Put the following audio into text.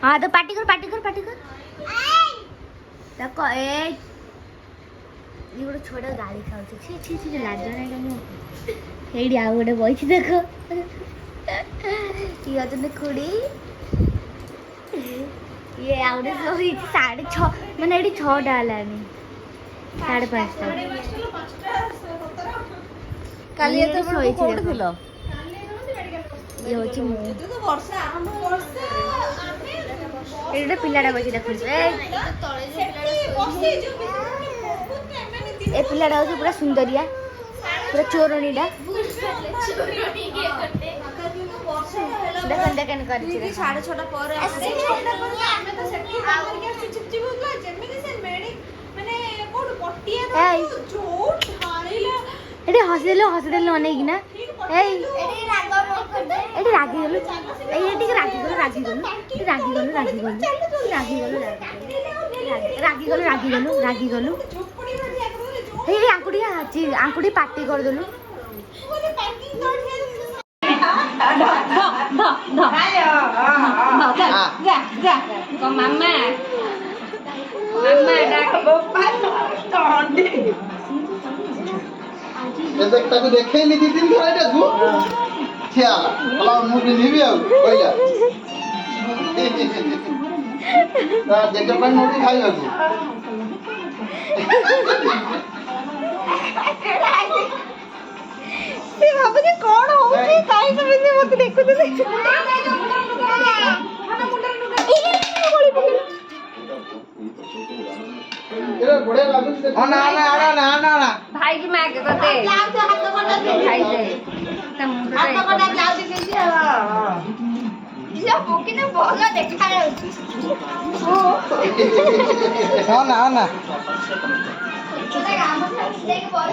हाँ तो पार्टी कर देखो ए ये गोटे छोटा गाड़ी खाऊँ छी छी छी लाज नहीं एडी आ गोटे बही देख ये अजन खुड़ी ये आ गोटे सोई 6:30 माने एडी 6टा हलानी 5:30 काली एते सोई कोड थिलो ये होची मु एडे पिलाडा बसी देखु ए पिलाडा होची पूरा सुंदरिया पूरा चोरणीडा देखन देखन करछि 6:30 पर आसे हमें तो सेठी काम करके चिपचिप होगा जेमिनी से मेडी माने कोड पट्टिया जो ढाळीला एडे हसदेलो अनै किना एई एडे रागी गलो एडी रागी गलो ए आंकुड़ी पार्टी कर देलु मामा ताको देखैली दी दिन धरे गु थियाला हला मु भी निबी आ पहिला ता जेके पन मोटी खाई गु से बाबू जी कोन होउची काई समय से मत देखु दे एरा बड़े लागु से ना भाई की मां के कहते हाथ कोटा खाई दे हाथ कोटा ब्लाउज केसी हां ये पोकिने बोला देखा जाउची ना ना छोटा काम से लेके बोल